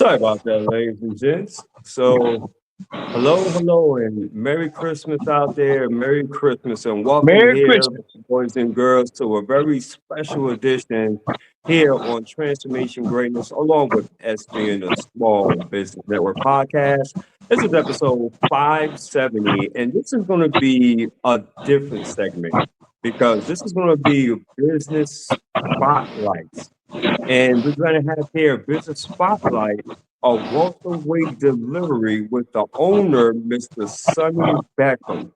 Sorry about that, ladies and gents. So, hello, and Merry Christmas out there. Merry Christmas, and welcome Merry here, Christmas. boys and girls, to a very special edition here on Transformation Greatness, along with SBN, the Small Business Network podcast. This is episode 570, and this is going to be a different segment because this is going to be business spotlights. And we're going to have here a business spotlight of welterweight delivery with the owner, Mr. Sonny Beckham.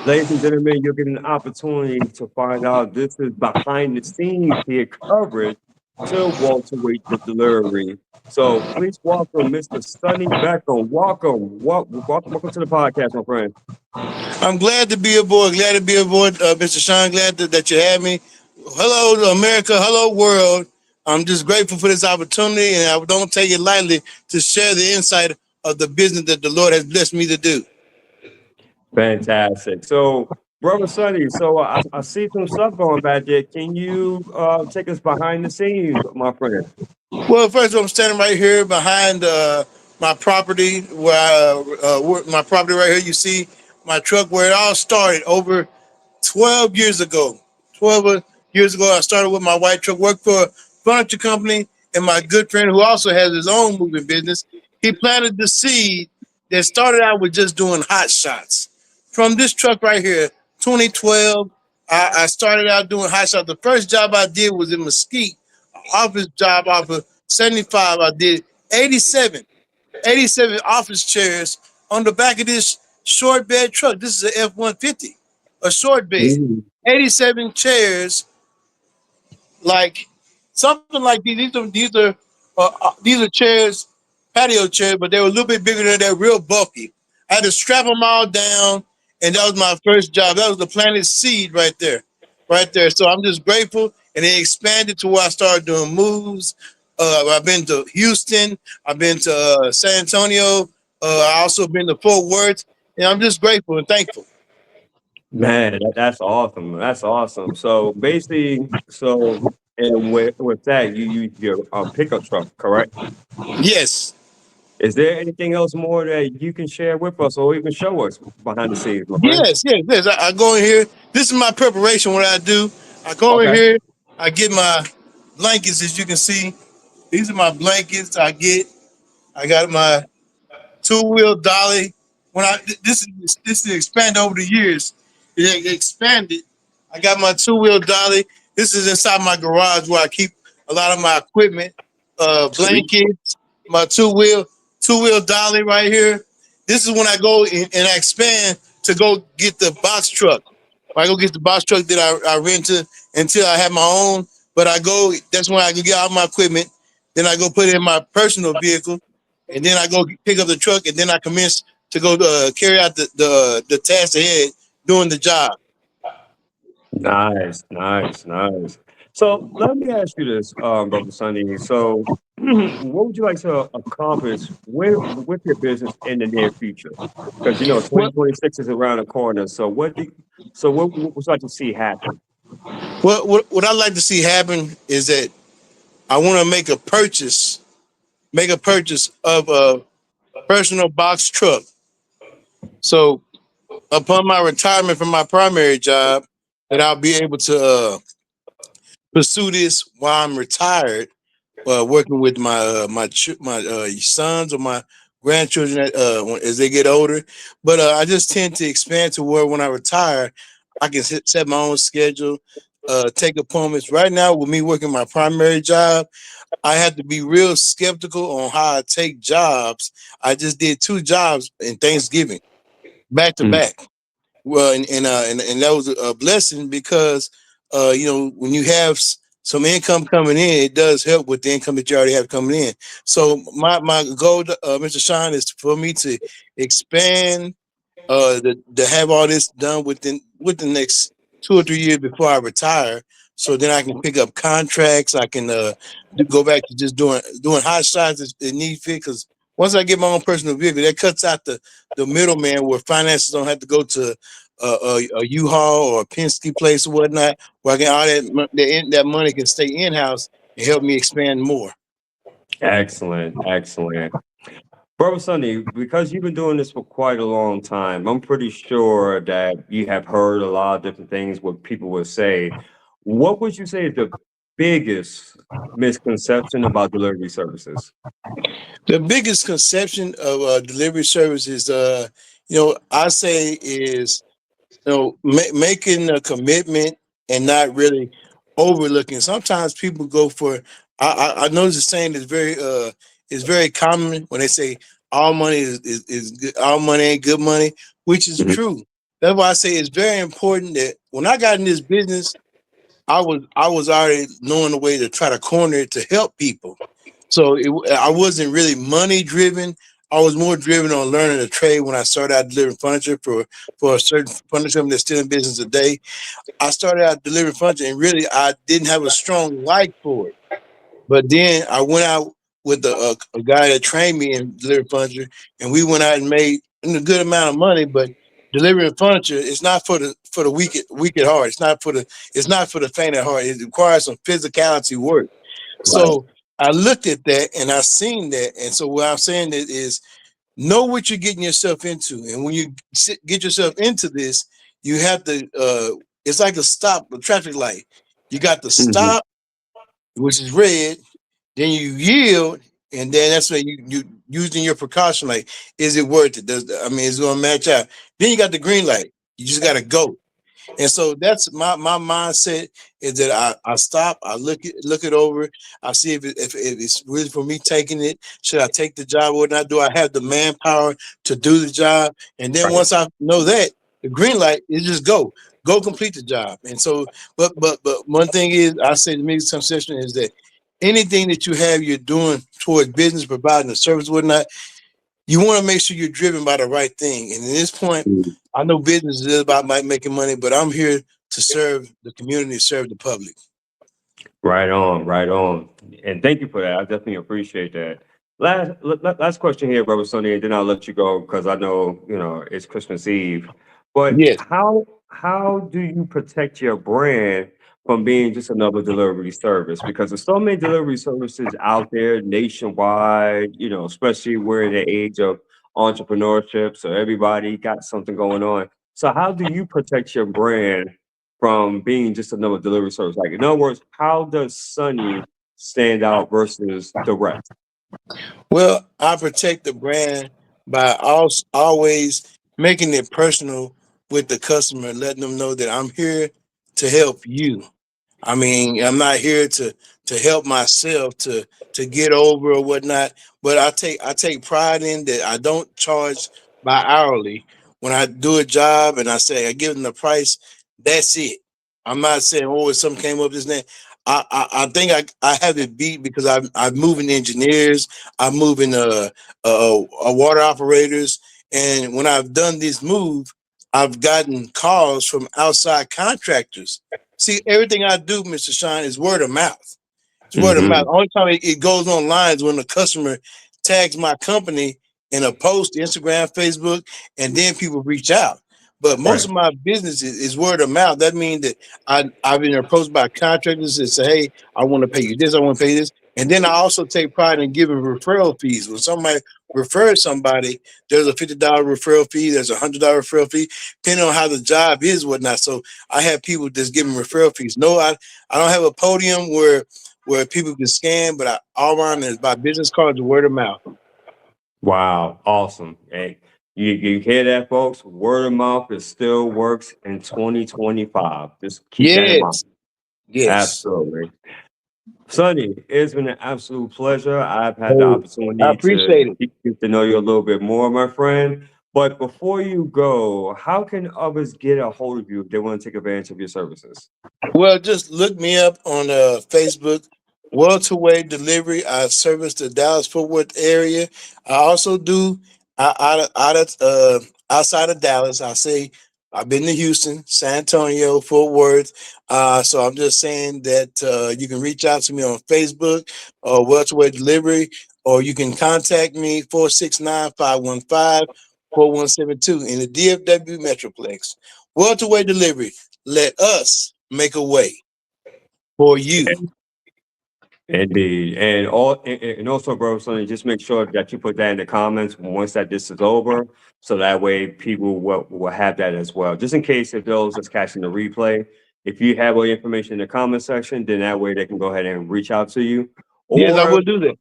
Ladies and gentlemen, you'll get an opportunity to find out this is behind the scenes here coverage to welterweight delivery. So please welcome Mr. Sonny Beckham. Welcome to the podcast, my friend. I'm glad to be aboard. Glad to be aboard, Mr. Sean. Glad that you had me. Hello, America. Hello, world. I'm just grateful for this opportunity, and I don't take it lightly to share the insight of the business that the Lord has blessed me to do. Fantastic. So, brother Sonny, so I see some stuff going back there. Can you take us behind the scenes, my friend? Well, first of all, I'm standing right here behind my property, my property right here. You see my truck where it all started over 12 years ago. 12 years ago, I started with my white truck, worked for a furniture company, and my good friend who also has his own moving business, he planted the seed that started out with just doing hot shots. From this truck right here, 2012, I started out doing hot shots. The first job I did was in Mesquite, office job off of 75. I did 87, 87 office chairs on the back of this short bed truck. This is an F-150, a short bed. Mm. 87 chairs, like something like these. These are chairs, patio chairs, but they were a little bit bigger than they're real bulky. I had to strap them all down, and that was my first job. That was the planted seed right there, right there. So I'm just grateful, and it expanded to where I started doing moves. I've been to Houston. I've been to San Antonio. I also been to Fort Worth, and I'm just grateful and thankful. Man, that's awesome. That's awesome. So basically, and with that, you use your pickup truck, correct? Yes. Is there anything else more that you can share with us or even show us behind the scenes, my friend? Yes. I go in here. This is my preparation. What I do, I go in Okay. here. I get my blankets, as you can see. These are my blankets. I got my two-wheel dolly. When I this is expanded over the years. It expanded. I got my two-wheel dolly. This is inside my garage where I keep a lot of my equipment, Sweet. blankets, my two-wheel dolly right here. This is when I go and I expand to go get the box truck. I go get the box truck that I rented until I have my own. But I go. That's when I go get all my equipment. Then I go put it in my personal vehicle, and then I go pick up the truck, and then I commence to go carry out the task ahead doing the job. Nice. So let me ask you this, brother Sonny. So, what would you like to accomplish with your business in the near future? Because you know, Well, 2026 is around the corner. So what would you like to see happen? what I like to see happen is that I want to make a purchase of a personal box truck. So upon my retirement from my primary job, that I'll be able to pursue this while I'm retired, working with my sons or my grandchildren as they get older. But I just tend to expand to where when I retire, I can set my own schedule, take appointments. Right now, with me working my primary job, I have to be real skeptical on how I take jobs. I just did two jobs in Thanksgiving back to Mm. back. Well, and that was a blessing because when you have some income coming in, it does help with the income that you already have coming in. So my goal, Mr. Sean, is for me to expand, to have all this done with the next 2 or 3 years before I retire. So then I can pick up contracts. I can go back to just doing hot shots as need fit. Because once I get my own personal vehicle, that cuts out the middleman where finances don't have to go to a U-Haul or a Penske place or whatnot, where I can all that money can stay in house and help me expand more. Excellent, excellent. Brother Sonny, because you've been doing this for quite a long time, I'm pretty sure that you have heard a lot of different things what people would say. What would you say is the biggest misconception about delivery services? The biggest conception of delivery service is, I say is, making a commitment and not really overlooking. Sometimes people go for. I notice the saying is very common when they say all money is good, all money ain't good money, which is Mhm. true. That's why I say it's very important that when I got in this business, I was already knowing the way to try to corner it to help people. So I wasn't really money driven. I was more driven on learning a trade when I started out delivering furniture for a certain furniture company that's still in business today. I started out delivering furniture and really I didn't have a strong like for it. But then I went out with a guy that trained me in delivering furniture, and we went out and made a good amount of money. But delivering furniture is not for the weak at heart. It's not for the faint at heart. It requires some physicality work. Right. So I looked at that and I seen that, and so what I'm saying is know what you're getting yourself into, and when you get yourself into this, you have to. It's like a traffic light. You got to Mhm. stop, which is red, then you yield, and then that's when you using your precaution. Like, is it worth it? Is it gonna match out? Then you got the green light. You just gotta go. And so that's my mindset is that I stop, I look it over, I see if it's really for me taking it. Should I take the job or not? Do I have the manpower to do the job? And then Right. once I know that, the green light is just go complete the job. And so, but one thing is, I say the biggest concession is that anything that you have you're doing towards business, providing a service, whatnot, you want to make sure you're driven by the right thing. And at this point, Mhm. I know business is about making money, but I'm here to serve the community, serve the public. Right on, right on. And thank you for that. I definitely appreciate that. Last question here, Brother Sonny, and then I'll let you go because I know, it's Christmas Eve. But Yes. how do you protect your brand from being just another delivery service? Because there's so many delivery services out there nationwide, especially we're in the age of entrepreneurship, so everybody got something going on. So how do you protect your brand from being just another delivery service? Like, in other words, how does Sunny stand out versus the rest? Well, I protect the brand by always making it personal with the customer, letting them know that I'm here to help you. I'm not here to help myself to get over or whatnot. But I take pride in that I don't charge by hourly. When I do a job and I say I give them the price, that's it. I'm not saying if something came up this and that. I think I have it beat because I'm moving engineers, I'm moving water operators, and when I've done this move, I've gotten calls from outside contractors. See, everything I do, Mr. Shine, is word of mouth. It's word of mouth. Mhm. Only time it goes online is when the customer tags my company in a post, Instagram, Facebook, and then people reach out. But most Right. of my business is word of mouth. That means that I've been approached by contractors that say, "Hey, I want to pay you this. I want to pay you this." And then I also take pride in giving referral fees. When somebody refers somebody, there's a $50 referral fee. There's $100 referral fee, depending on how the job is, whatnot. So I have people that's giving referral fees. No, I don't have a podium where people can scan, but all around is by business cards and word of mouth. Wow. Awesome. Hey, you hear that, folks? Word of mouth, it still works in 2025. Just keep that in mind. Yes, yes. Absolutely. Sonny, it's been an absolute pleasure. I've had the Hey, I opportunity to appreciate it. get to know you a little bit more, my friend. But before you go, how can others get a hold of you if they want to take advantage of your services? Well, just look me up on Facebook. Welterweight delivery. I service the Dallas Fort Worth area. I also do outside of Dallas. I say I've been to Houston, San Antonio, Fort Worth. So I'm just saying that you can reach out to me on Facebook or Welterweight Delivery, or you can contact me 469-515-4172 in the DFW Metroplex. Welterweight Delivery. Let us make a way for you. Indeed. And also, bro, Sonny, just make sure that you put that in the comments once that this is over. So that way people will have that as well. Just in case if those that's catching the replay, if you have all the information in the comment section, then that way they can go ahead and reach out to you. Yes, I Or will do that.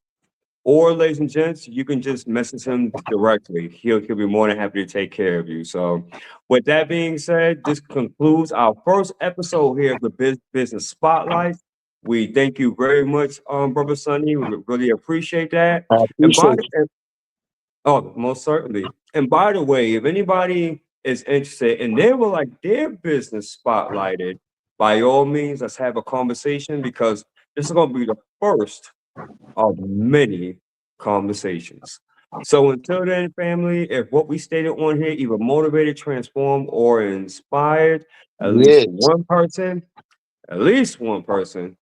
or ladies and gents, you can just message him directly. He'll be more than happy to take care of you. So with that being said, this concludes our first episode here of the Business Spotlight. We thank you very much, Brother Sonny. We really appreciate that. I And by appreciate the, you. and- oh, most certainly. And by the way, if anybody is interested and they would like their business spotlighted, by all means, let's have a conversation because this is going to be the first of many conversations. So until then, family, if what we stated on here either motivated, transformed, or inspired Yes. at least one person,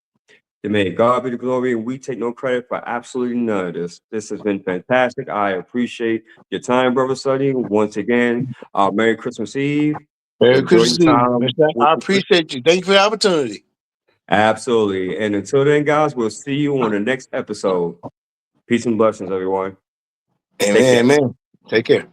then may God be the glory, and we take no credit for absolutely none of this. This has been fantastic. I appreciate your time, Brother Sonny. Once again, Merry Christmas Eve. Merry Enjoy Christmas your to you. time with I your Chris- appreciate you. Thank you for the opportunity. Absolutely. And until then, guys, we'll see you on the next episode. Peace and blessings, everyone. Take care. Amen. Amen. Take care.